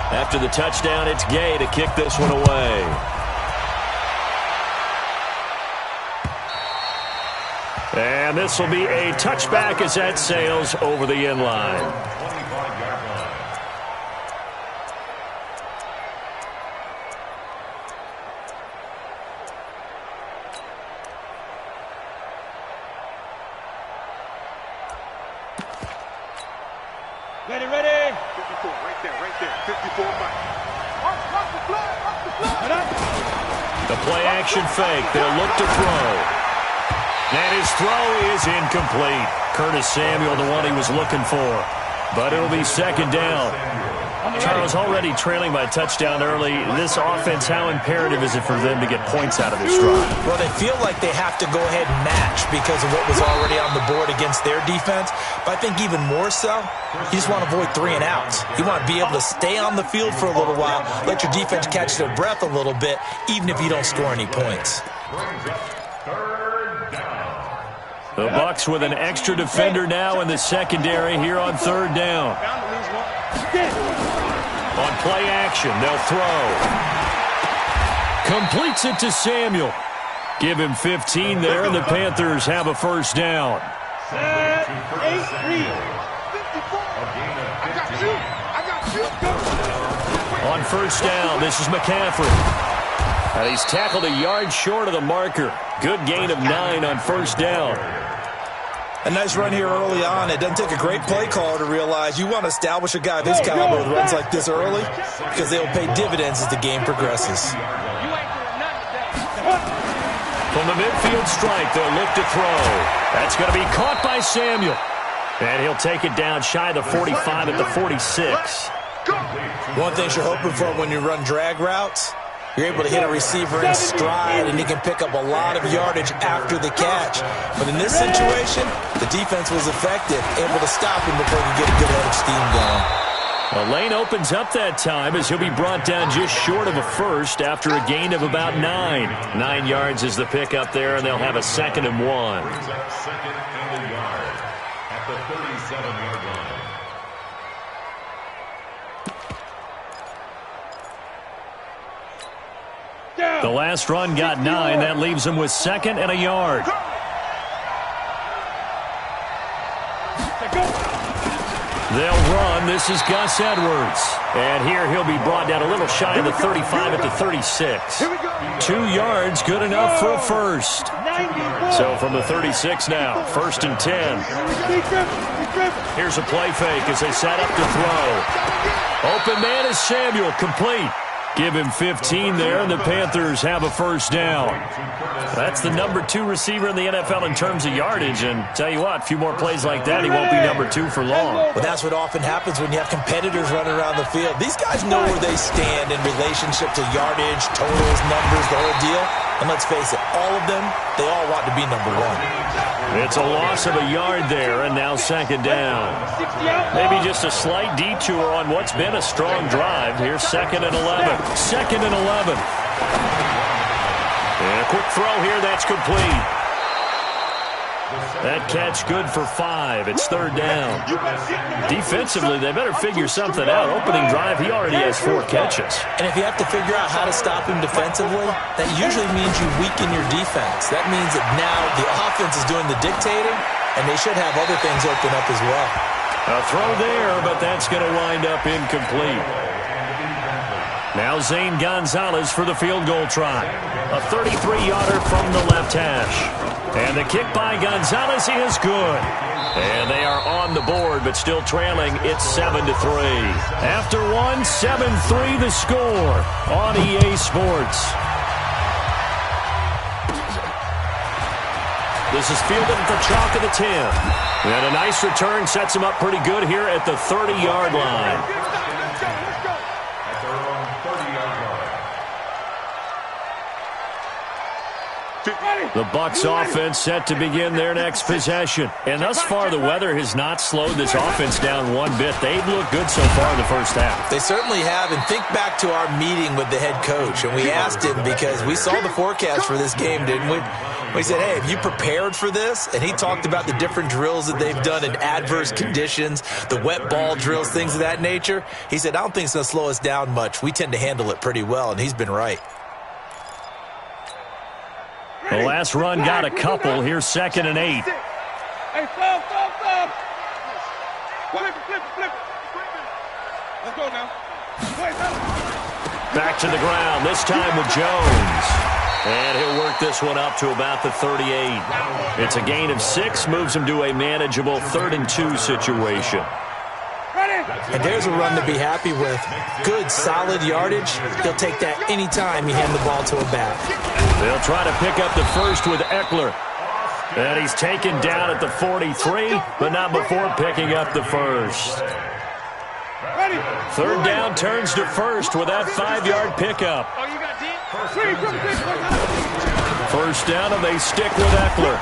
After the touchdown, it's Gay to kick this one away. And this will be a touchback as that sails over the end line. Ready. 54, right there. 54 back. The play action fake. They'll look to throw. And his throw is incomplete. Curtis Samuel, the one he was looking for. But it'll be second down. Charles, already trailing by a touchdown early. This offense, how imperative is it for them to get points out of this drive? Well, they feel like they have to go ahead and match because of what was already on the board against their defense. But I think even more so, you just want to avoid 3 and outs. You want to be able to stay on the field for a little while, let your defense catch their breath a little bit, even if you don't score any points. The Bucs with an extra defender now in the secondary here on third down. On play action, they'll throw. Completes it to Samuel. Give him 15 there, and the Panthers have a first down. 8-3. On first down, this is McCaffrey. And he's tackled a yard short of the marker. Good gain of 9 on first down. A nice run here early on. It doesn't take a great play caller to realize you want to establish a guy of his caliber with runs like this early because they will pay dividends as the game progresses. From the midfield strike, they'll look to throw. That's going to be caught by Samuel. And he'll take it down shy of the 45 at the 46. One thing you're hoping for when you run drag routes, you're able to hit a receiver in stride, and he can pick up a lot of yardage after the catch. But in this situation, the defense was effective, able to stop him before he could get a good head of steam going. The lane opens up that time as he'll be brought down just short of a first after a gain of about 9. 9 yards is the pickup there, and they'll have a 2nd and 1. Second and a yard at the 37-yard line. The last run got 9. That leaves him with 2nd and a yard. They'll run. This is Gus Edwards. And here he'll be brought down a little shy of the 35 at the 36. 2 yards, good enough for a first. So from the 36 now, 1st and 10. Here's a play fake as they set up to throw. Open man is Samuel, complete. Give him 15 there, and the Panthers have a first down. That's the number 2 receiver in the NFL in terms of yardage, and tell you what, a few more plays like that, he won't be number 2 for long. Well, that's what often happens when you have competitors running around the field. These guys know where they stand in relationship to yardage, totals, numbers, the whole deal. And let's face it, all of them, they all want to be number 1. It's a loss of a yard there, and now 2nd down. Maybe just a slight detour on what's been a strong drive. Here's 2nd and 11. 2nd and 11. And a quick throw here, that's complete. That catch good for 5. It's 3rd down. Defensively, they better figure something out. Opening drive, he already has 4 catches. And if you have to figure out how to stop him defensively, that usually means you weaken your defense. That means that now the offense is doing the dictating, and they should have other things open up as well. A throw there, but that's going to wind up incomplete. Now Zane Gonzalez for the field goal try. A 33-yarder from the left hash. And the kick by Gonzalez is good. And they are on the board, but still trailing. It's 7-3. After one, 7-3 the score on EA Sports. This is fielded at the chalk of the 10. And a nice return sets him up pretty good here at the 30-yard line. The Bucs offense set to begin their next possession. And thus far, the weather has not slowed this offense down one bit. They've looked good so far in the first half. They certainly have. And think back to our meeting with the head coach. And we asked him because we saw the forecast for this game, didn't we? He said, hey, have you prepared for this? And he talked about the different drills that they've done in adverse conditions, the wet ball drills, things of that nature. He said, I don't think it's going to slow us down much. We tend to handle it pretty well, and he's been right. The last run got a couple. Here's 2nd and 8. Hey, stop. Flip it. Let's go now. Back to the ground, this time with Jones. And he'll work this one up to about the 38. It's a gain of 6, moves him to a manageable 3rd and 2 situation. And there's a run to be happy with. Good, solid yardage. He'll take that anytime you hand the ball to a back. They'll try to pick up the first with Eckler. And he's taken down at the 43, but not before picking up the first. 3rd down turns to 1st with that 5-yard pickup. First down, and they stick with Eckler.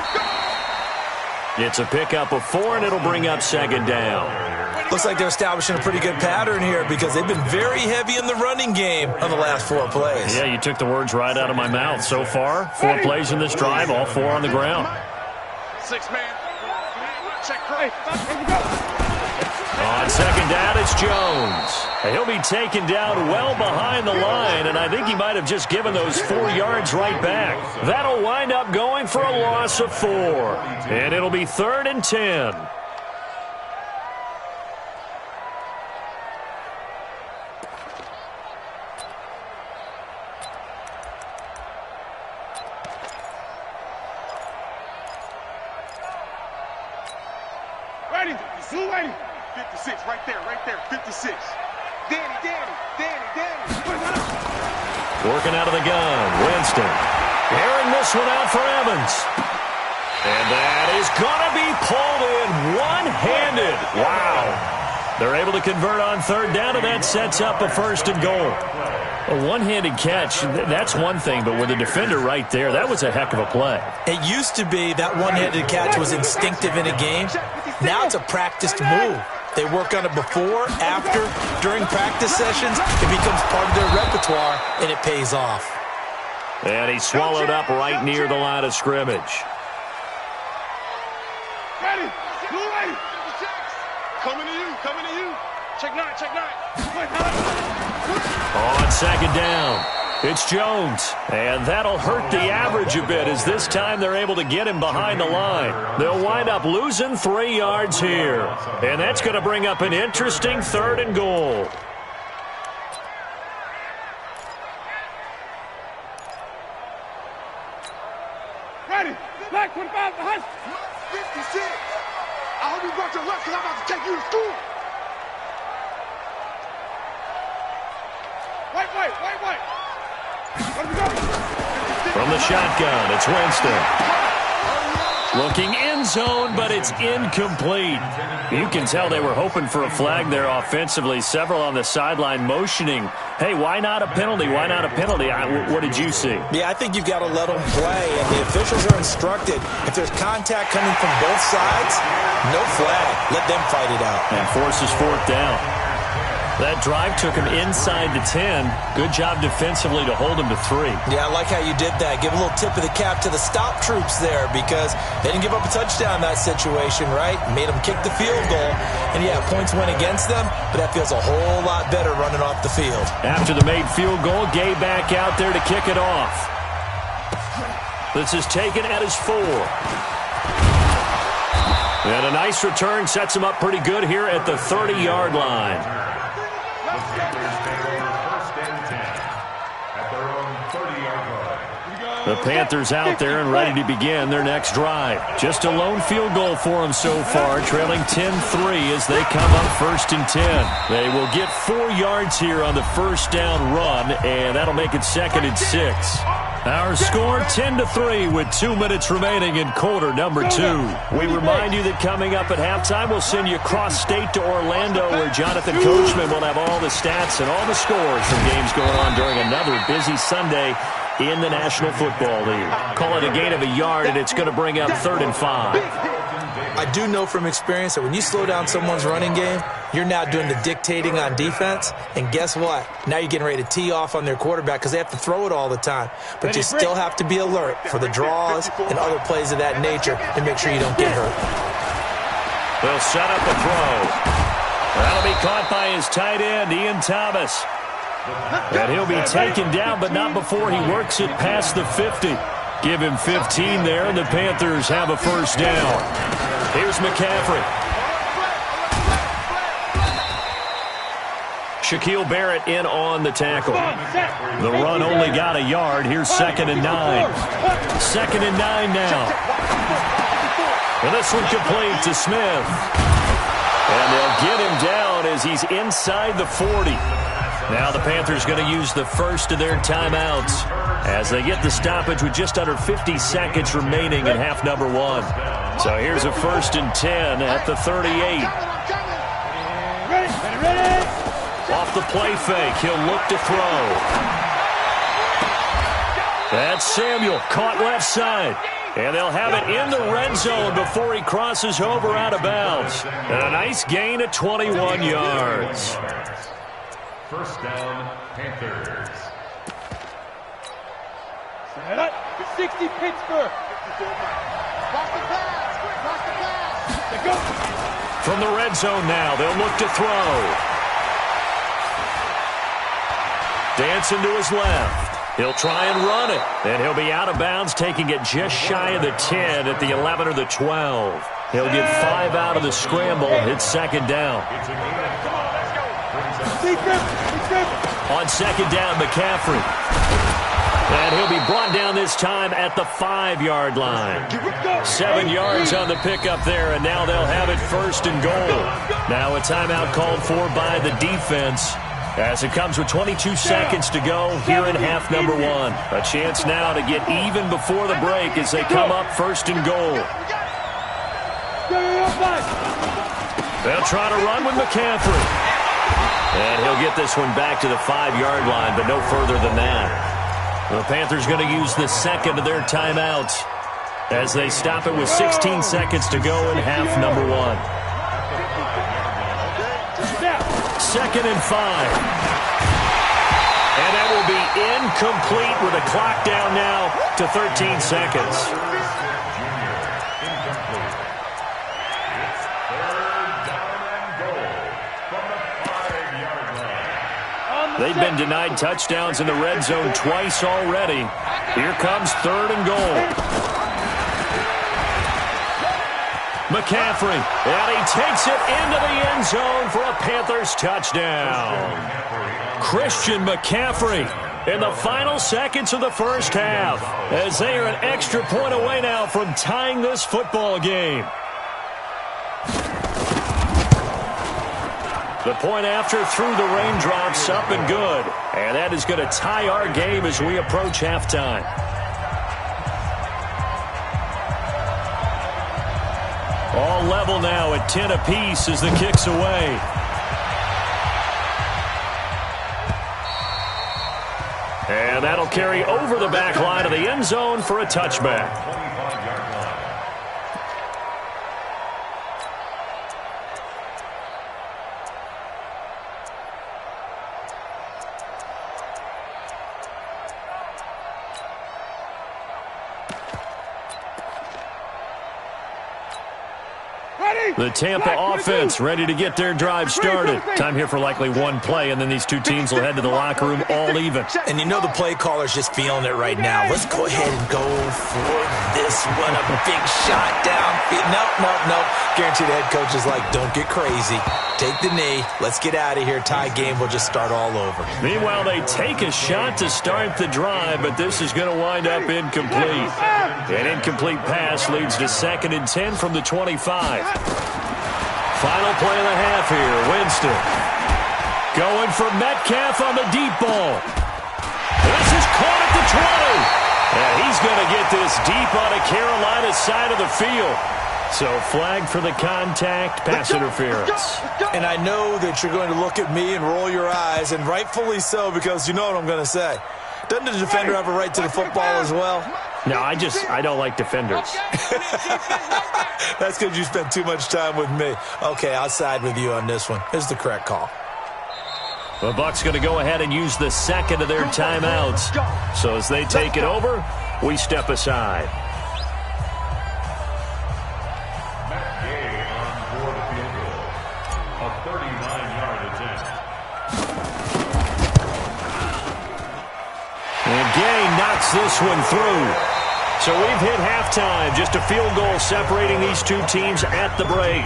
It's a pickup of 4, and it'll bring up 2nd down. Looks like they're establishing a pretty good pattern here because they've been very heavy in the running game on the last 4 plays. Yeah, you took the words right out of my mouth. So far, 4 plays in this drive, all 4 on the ground. 6-man. Check. On 2nd down, it's Jones. He'll be taken down well behind the line, and I think he might have just given those 4 yards right back. That'll wind up going for a loss of 4. And it'll be 3rd and 10. Ready. 56, right there, 56. Danny. Working out of the gun, Winston. Airing this one out for Evans. And that is going to be pulled in one-handed. Wow. They're able to convert on 3rd down, and that sets up a 1st and goal. A one-handed catch, that's one thing, but with a defender right there, that was a heck of a play. It used to be that one-handed catch was instinctive in a game. Now it's a practiced move. They work on it before, after, during practice sessions. It becomes part of their repertoire, and it pays off. And he swallowed up right near the line of scrimmage. Ready. Coming to you. Check 9. On 2nd down, it's Jones. And that'll hurt the average a bit as this time they're able to get him behind the line. They'll wind up losing 3 yards here. And that's going to bring up an interesting 3rd and goal. Ready. Black 25 behind. 56. I hope you brought your lunch because I'm about to take you to school. White. From the shotgun, it's Winston. Looking end zone, but it's incomplete. You can tell they were hoping for a flag there offensively. Several on the sideline motioning, hey, why not a penalty? What did you see? Yeah, I think you've got to let them play, and the officials are instructed. If there's contact coming from both sides, no flag. Let them fight it out. And forces 4th down. That drive took him inside the 10. Good job defensively to hold him to 3. Yeah, I like how you did that. Give a little tip of the cap to the stop troops there because they didn't give up a touchdown in that situation, right? Made them kick the field goal. And, yeah, points went against them, but that feels a whole lot better running off the field. After the made field goal, Gay back out there to kick it off. This is taken at his 4. And a nice return sets him up pretty good here at the 30-yard line. The Panthers out there and ready to begin their next drive. Just a lone field goal for them so far, trailing 10-3 as they come up 1st and 10. They will get 4 yards here on the 1st down run, and that'll make it 2nd and 6. Our score 10-3 with 2 minutes remaining in quarter number 2. We remind you that coming up at halftime, we'll send you cross-state to Orlando where Jonathan Coachman will have all the stats and all the scores from games going on during another busy Sunday in the National Football League. Call it a gain of a yard, and it's going to bring up 3rd and 5. I do know from experience that when you slow down someone's running game, you're now doing the dictating on defense. And guess what? Now you're getting ready to tee off on their quarterback because they have to throw it all the time. But you still have to be alert for the draws and other plays of that nature to make sure you don't get hurt. They'll set up a throw. That'll be caught by his tight end, Ian Thomas. And he'll be taken down, but not before he works it past the 50. Give him 15 there, and the Panthers have a first down. Here's McCaffrey. Shaquille Barrett in on the tackle. The run only got a yard. Here's 2nd and 9. 2nd and 9 now. And this one complete to Smith. And they'll get him down as he's inside the 40. Now the Panthers going to use the first of their timeouts as they get the stoppage with just under 50 seconds remaining in half number 1. So here's a 1st and 10 at the 38. Off the play fake, he'll look to throw. That's Samuel, caught left side. And they'll have it in the red zone before he crosses over out of bounds. And a nice gain of 21 yards. First down, Panthers. 60 Pittsburgh. From the red zone now, they'll look to throw. Dancing to his left. He'll try and run it. And he'll be out of bounds, taking it just shy of the 10 at the 11 or the 12. He'll get 5 out of the scramble. It's 2nd down. On 2nd down, McCaffrey. And he'll be brought down this time at the 5-yard line. 7 yards on the pickup there, and now they'll have it 1st and goal. Now a timeout called for by the defense as it comes with 22 seconds to go here in half number 1. A chance now to get even before the break as they come up 1st and goal. They'll try to run with McCaffrey. And he'll get this one back to the 5-yard line, but no further than that. The Panthers going to use the second of their timeouts as they stop it with 16 seconds to go in half number 1. 2nd and 5. And that will be incomplete with a clock down now to 13 seconds. They've been denied touchdowns in the red zone twice already. Here comes 3rd and goal. McCaffrey, and he takes it into the end zone for a Panthers touchdown. Christian McCaffrey in the final seconds of the first half as they are an extra point away now from tying this football game. The point after through the raindrops, up and good. And that is going to tie our game as we approach halftime. All level now at 10 apiece as the kick's away. And that'll carry over the back line of the end zone for a touchback. The Tampa offense ready to get their drive started. Time here for likely one play, and then these two teams will head to the locker room all even. And you know the play caller's just feeling it right now. Let's go ahead and go for this one. A big shot downfield. No. Guarantee the head coach is like, don't get crazy. Take the knee. Let's get out of here. Tie game. We'll just start all over. Meanwhile, they take a shot to start the drive, but this is going to wind up incomplete. An incomplete pass leads to 2nd and 10 from the 25. Final play of the half here. Winston going for Metcalf on the deep ball. This is caught at the 20. And he's going to get this deep on a Carolina side of the field. So flag for the contact, pass interference. And I know that you're going to look at me and roll your eyes, and rightfully so, because you know what I'm going to say. Doesn't the defender have a right to the football as well? No, I don't like defenders. That's because you spent too much time with me. Okay, I'll side with you on this one. Here's the correct call. The Bucs going to go ahead and use the second of their timeouts. So as they take it over, we step aside. Matt Gay on for the field goal. A 39-yard attempt. And Gay knocks this one through. So we've hit halftime. Just a field goal separating these two teams at the break.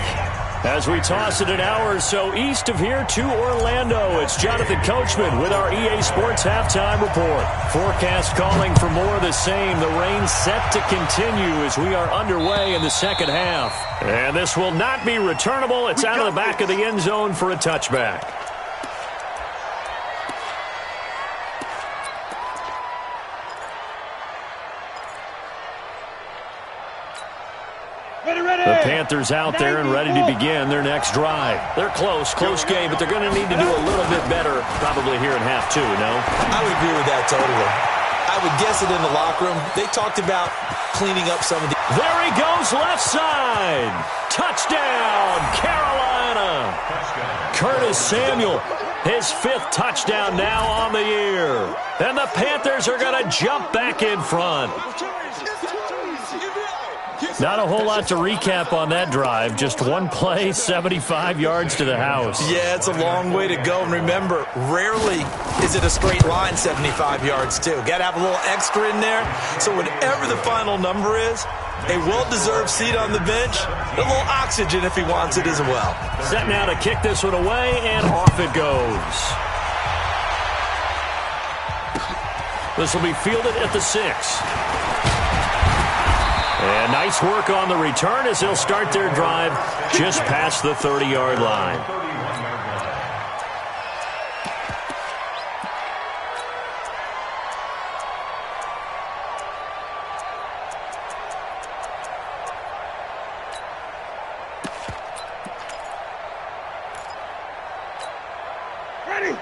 As we toss it an hour or so east of here to Orlando, it's Jonathan Coachman with our EA Sports Halftime Report. Forecast calling for more of the same. The rain set to continue as we are underway in the second half. And this will not be returnable. It's out of the back of the end zone for a touchback. The Panthers out there and ready to begin their next drive. They're close game, but they're going to need to do a little bit better probably here in half two, no? I would agree with that totally. I would guess it in the locker room. They talked about cleaning up some of the... There he goes, left side. Touchdown, Carolina. Curtis Samuel, his 5th touchdown now on the year. And the Panthers are going to jump back in front. Not a whole lot to recap on that drive. Just one play, 75 yards to the house. Yeah, it's a long way to go. And remember, rarely is it a straight line 75 yards, too. Got to have a little extra in there. So whatever the final number is, a well-deserved seat on the bench, a little oxygen if he wants it as well. Set now to kick this one away, and off it goes. This will be fielded at the 6. And nice work on the return as they'll start their drive just past the 30-yard line.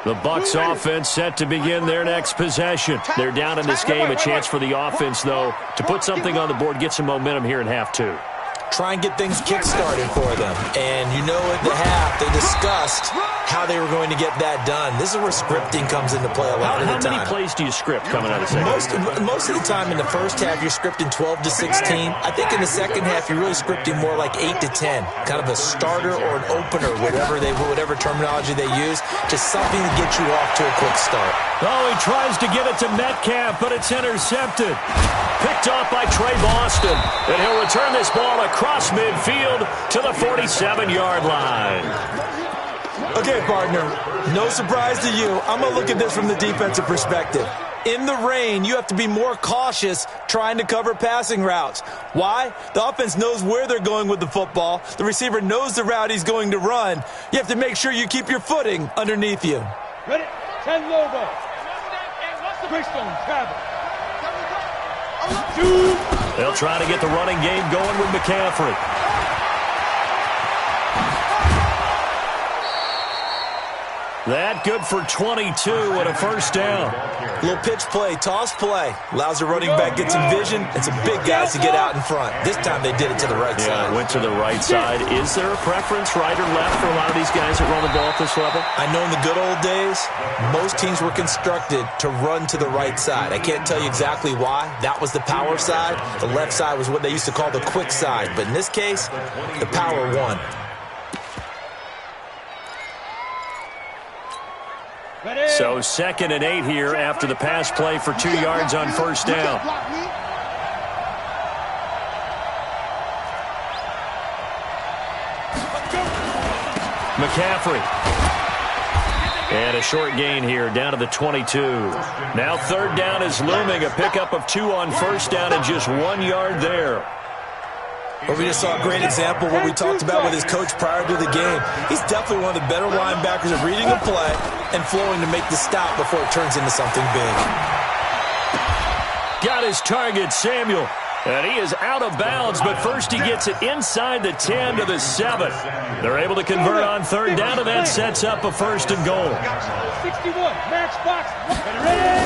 The Bucs offense set to begin their next possession. They're down in this game. A chance for the offense, though, to put something on the board, get some momentum here in half two. Try and get things kick-started for them. And you know at the half, they discussed how they were going to get that done. This is where scripting comes into play a lot of the time. How many plays do you script coming out of the second? Most of the time in the first half, you're scripting 12 to 16. I think in the second half, you're really scripting more like 8 to 10. Kind of a starter or an opener, whatever terminology they use. Just something to get you off to a quick start. Oh, he tries to get it to Metcalf, but it's intercepted. Picked off by Trey Boston. And he'll return this ball across midfield to the 47-yard line. Okay, partner, no surprise to you. I'm going to look at this from the defensive perspective. In the rain, you have to be more cautious trying to cover passing routes. Why? The offense knows where they're going with the football. The receiver knows the route he's going to run. You have to make sure you keep your footing underneath you. Ready? 10 Lobo. Greystone, travel. They'll try to get the running game going with McCaffrey. That good for 22 and a first down. Little pitch play, toss play. Allows the running back get some vision and some big guys to get out in front. This time they did it to the right side. Yeah, went to the right side. Is there a preference, right or left, for a lot of these guys that run the ball at this level? I know in the good old days, most teams were constructed to run to the right side. I can't tell you exactly why. That was the power side. The left side was what they used to call the quick side. But in this case, the power won. So 2nd and 8 here after the pass play for 2 yards on first down. McCaffrey. And a short gain here down to the 22. Now 3rd down is looming. A pickup of 2 on first down and just 1 yard there. Well, we just saw a great example of what we talked about with his coach prior to the game. He's definitely one of the better linebackers of reading a play and flowing to make the stop before it turns into something big. Got his target, Samuel. And he is out of bounds, but first he gets it inside the 10 to the 7. They're able to convert on 3rd down, and that sets up a 1st and goal. 61, match box. Ready?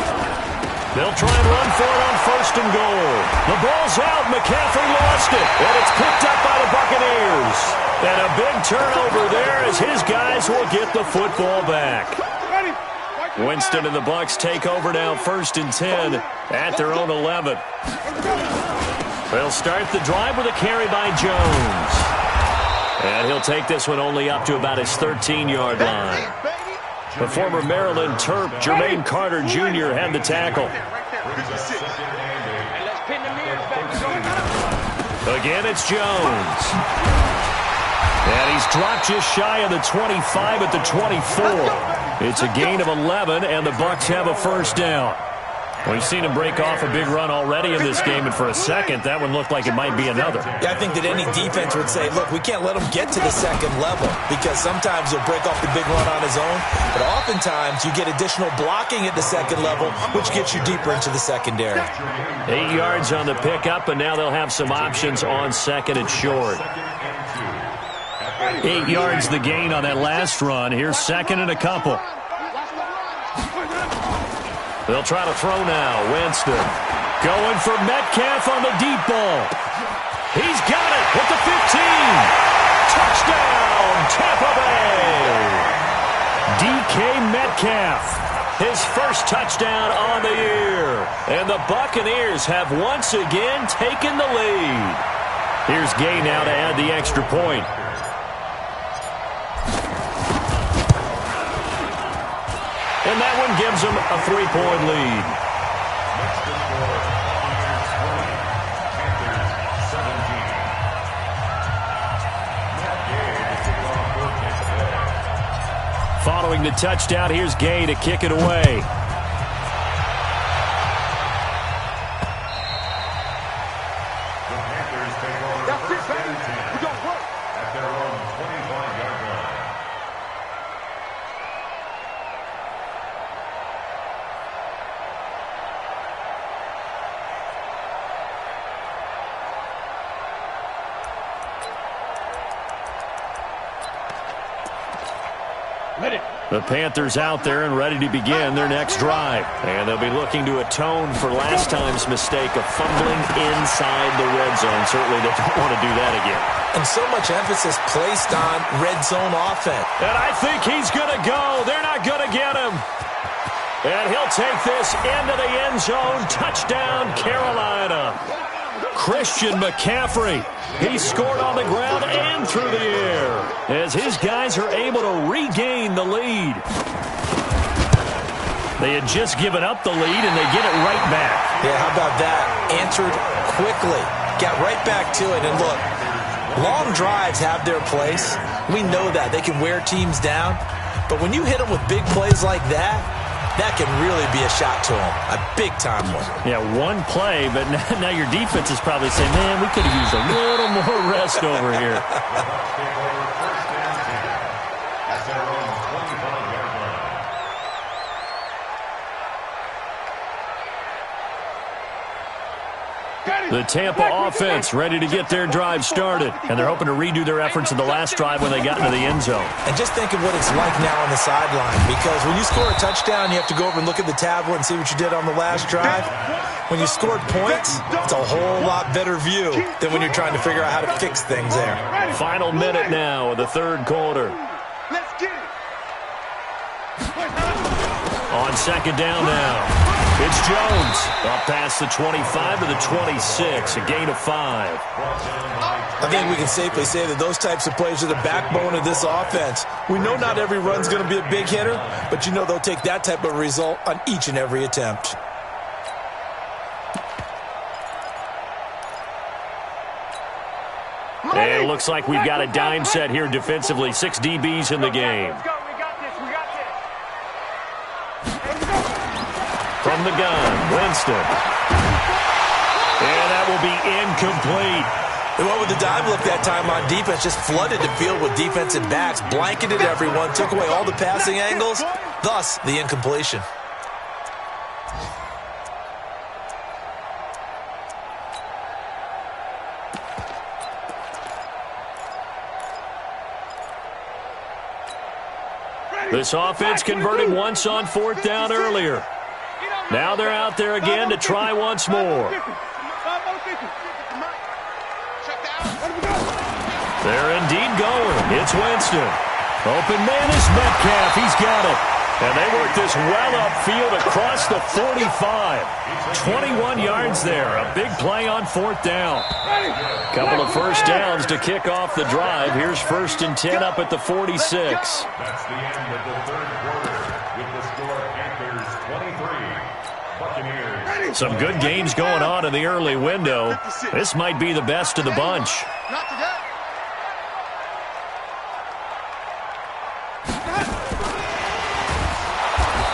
They'll try and run for it on 1st and goal. The ball's out. McCaffrey lost it. And it's picked up by the Buccaneers. And a big turnover there as his guys will get the football back. Winston and the Bucs take over now 1st and 10 at their own 11. They'll start the drive with a carry by Jones. And he'll take this one only up to about his 13-yard line. The former Maryland Terp, Jermaine Carter Jr. had the tackle. Again, it's Jones. And he's dropped just shy of the 25 at the 24. It's a gain of 11, and the Bucs have a 1st down. We've seen him break off a big run already in this game, and for a second, that one looked like it might be another. Yeah, I think that any defense would say, look, we can't let him get to the 2nd level because sometimes he'll break off the big run on his own, but oftentimes you get additional blocking at the 2nd level, which gets you deeper into the secondary. 8 yards on the pickup, and now they'll have some options on 2nd and short. 8 yards the gain on that last run. Here's 2nd and a couple. They'll try to throw now. Winston going for Metcalf on the deep ball. He's got it at the 15. Touchdown, Tampa Bay. DK Metcalf, his 1st touchdown on the year. And the Buccaneers have once again taken the lead. Here's Gay now to add the extra point. And that one gives them a 3-point lead. Following the touchdown, here's Gay to kick it away. The Panthers out there and ready to begin their next drive. And they'll be looking to atone for last time's mistake of fumbling inside the red zone. Certainly they don't want to do that again. And so much emphasis placed on red zone offense. And I think he's going to go. They're not going to get him. And he'll take this into the end zone. Touchdown, Carolina. Christian McCaffrey. He scored on the ground and through the air as his guys are able to regain the lead. They had just given up the lead, and they get it right back. Yeah, how about that? Answered quickly. Got right back to it. And look, long drives have their place. We know that. They can wear teams down. But when you hit them with big plays like that, that can really be a shot to them. A big-time one. Yeah, one play, but now your defense is probably saying, man, we could have used a little more rest over here. The Tampa offense ready to get their drive started. And they're hoping to redo their efforts in the last drive when they got into the end zone. And just think of what it's like now on the sideline. Because when you score a touchdown, you have to go over and look at the tablet and see what you did on the last drive. When you scored points, it's a whole lot better view than when you're trying to figure out how to fix things there. Final minute now of the 3rd quarter. Let's get it. On 2nd down now. It's Jones up past the 25 to the 26, a gain of 5. I think we can safely say that those types of plays are the backbone of this offense. We know not every run's going to be a big hitter, but you know they'll take that type of result on each and every attempt. And it looks like we've got a dime set here defensively. 6 DBs in the game. From the gun, Winston. And that will be incomplete. They went with the dive look that time on defense, just flooded the field with defensive backs, blanketed everyone, took away all the passing angles, thus the incompletion. This offense converted once on 4th down earlier. Now they're out there again to try once more. They're indeed going. It's Winston. Open man is Metcalf. He's got it. And they work this well upfield across the 45. 21 yards there. A big play on 4th down. Couple of first downs to kick off the drive. Here's 1st and 10 up at the 46. That's the end of the third quarter with the score Panthers 23, Buccaneers. Some good games going on in the early window. This might be the best of the bunch.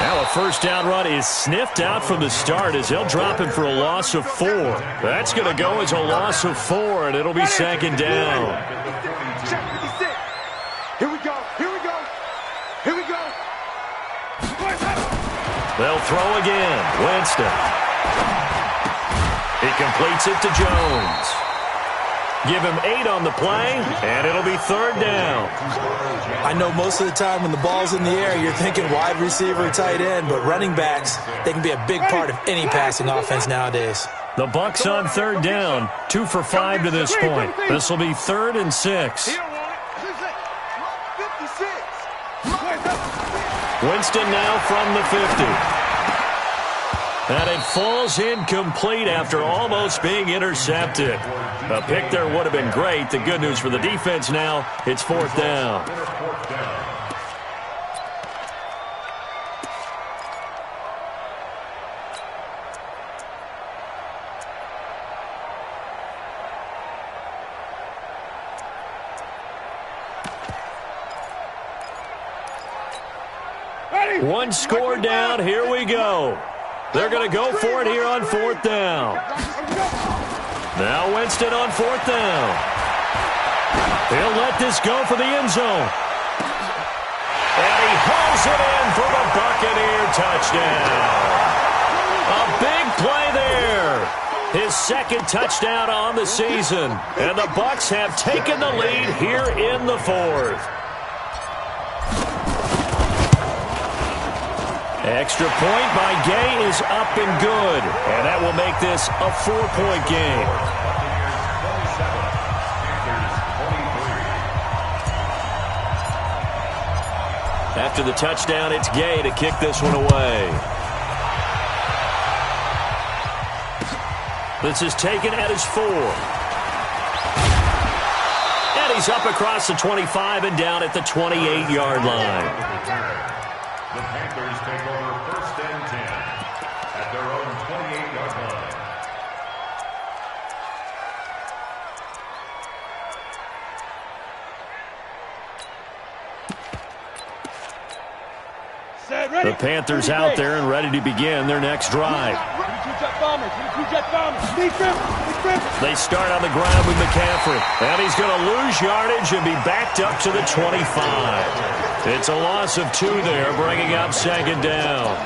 Now a first down run is sniffed out from the start as they'll drop him for a loss of 4. That's going to go as a loss of 4, and it'll be 2nd down. Here we go. Here we go. Here we go. They'll throw again. Winston. He completes it to Jones. Give him 8 on the play, and it'll be 3rd down. I know most of the time when the ball's in the air, you're thinking wide receiver, tight end, but running backs, they can be a big part of any passing offense nowadays. The Bucs on 3rd down, 2 for 5 to this point. This will be 3rd and 6. Winston now from the 50. And it falls incomplete after almost being intercepted. A pick there would have been great. The good news for the defense now, it's 4th down. One score down. Here we go. They're going to go for it here on 4th down. Now Winston on 4th down. He'll let this go for the end zone. And he hauls it in for the Buccaneer touchdown. A big play there. His 2nd touchdown on the season. And the Bucs have taken the lead here in the 4th. Extra point by Gay is up and good. And that will make this a 4-point game. After the touchdown, it's Gay to kick this one away. This is taken at his 4. And he's up across the 25 and down at the 28-yard line. The Panthers take over 1st and 10 at their own 28-yard line. The Panthers out there and ready to begin their next drive. They start on the ground with McCaffrey. And he's going to lose yardage and be backed up to the 25. It's a loss of 2 there, bringing up 2nd down.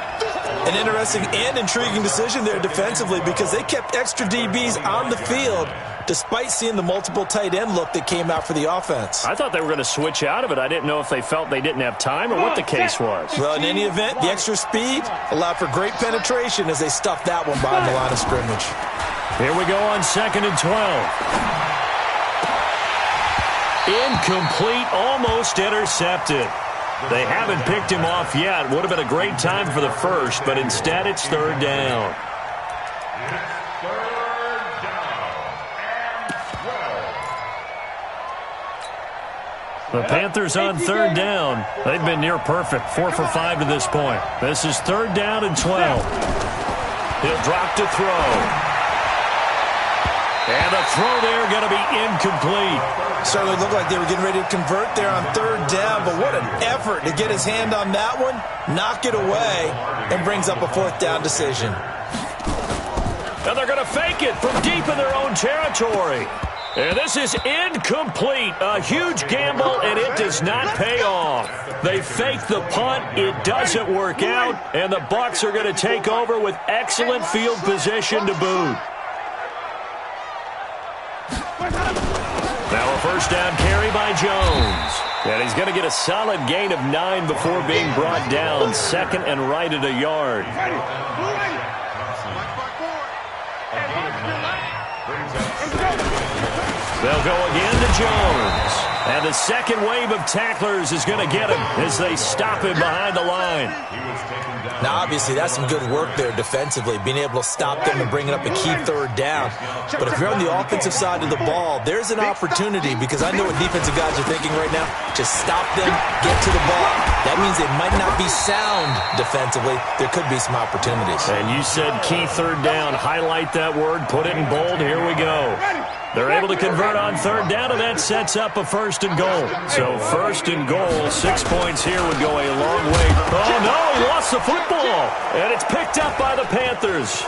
An interesting and intriguing decision there defensively because they kept extra DBs on the field despite seeing the multiple tight end look that came out for the offense. I thought they were going to switch out of it. I didn't know if they felt they didn't have time or what the case was. Well, in any event, the extra speed allowed for great penetration as they stuffed that one behind the line of scrimmage. Here we go on 2nd and 12. Incomplete, almost intercepted. They haven't picked him off yet. Would have been a great time for the first, but instead it's 3rd down. The Panthers on 3rd down. They've been near perfect, 4 for 5 to this point. This is 3rd down and 12. He'll drop to throw. And the throw there going to be incomplete. Certainly looked like they were getting ready to convert there on 3rd down, but what an effort to get his hand on that one, knock it away, and brings up a 4th down decision. And they're going to fake it from deep in their own territory. And this is incomplete. A huge gamble, and it does not pay off. They fake the punt. It doesn't work out, and the Bucs are going to take over with excellent field position to boot. Now a first down carry by Jones. And he's going to get a solid gain of 9 before being brought down. Second and right at a yard. They'll go again to Jones. And the second wave of tacklers is going to get him as they stop him behind the line. Now, obviously, that's some good work there defensively, being able to stop them and bringing up a key third down. But if you're on the offensive side of the ball, there's an opportunity, because I know what defensive guys are thinking right now. Just stop them, get to the ball. That means they might not be sound defensively. There could be some opportunities. And you said key third down. Highlight that word, put it in bold. Here we go. They're able to convert on third down, and that sets up a first and goal. So first and goal, 6 points here would go a long way. Oh, no, he lost the football, and it's picked up by the Panthers.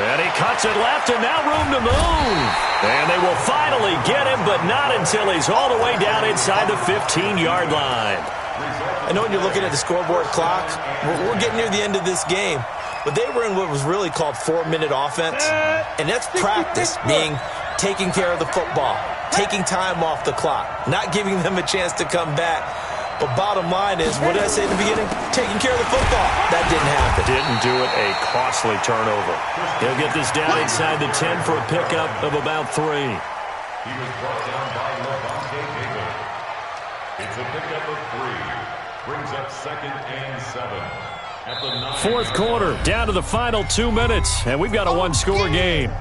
And he cuts it left, and now room to move. And they will finally get him, but not until he's all the way down inside the 15-yard line. I know when you're looking at the scoreboard clock, we're getting near the end of this game, but they were in what was really called 4-minute offense, and that's practice, being taking care of the football, taking time off the clock, not giving them a chance to come back. But bottom line is, what did I say at the beginning? Taking care of the football. That didn't happen. Didn't do it. A costly turnover. He'll get this down inside the 10 for a pickup of about 3. He was brought down by Levante David. It's a pickup of 3. Brings up second and 7. At the 9. Fourth quarter, down to the final 2 minutes, and we've got a one-score game.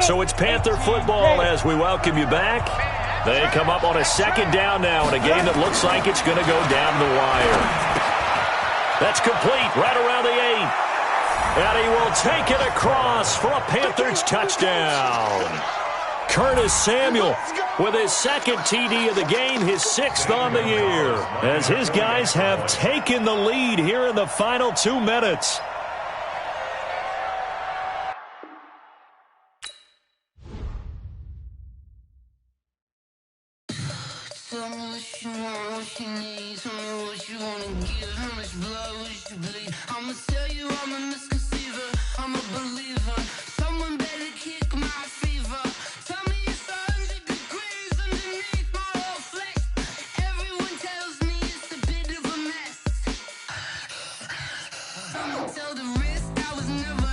So it's Panther football as we welcome you back. They come up on a second down now in a game that looks like it's going to go down the wire. That's complete right around the 8. And he will take it across for a Panthers touchdown. Curtis Samuel with his second TD of the game, his 6th on the year, as his guys have taken the lead here in the final 2 minutes. Tell me what you want, what you need. Tell me what you wanna give. How much blood would you bleed? I'ma tell you I'm a misconceiver. I'm a believer. Someone better kick my fever. Tell me it's 100 degrees underneath my whole flesh. Everyone tells me it's a bit of a mess. I'ma tell the risk I was never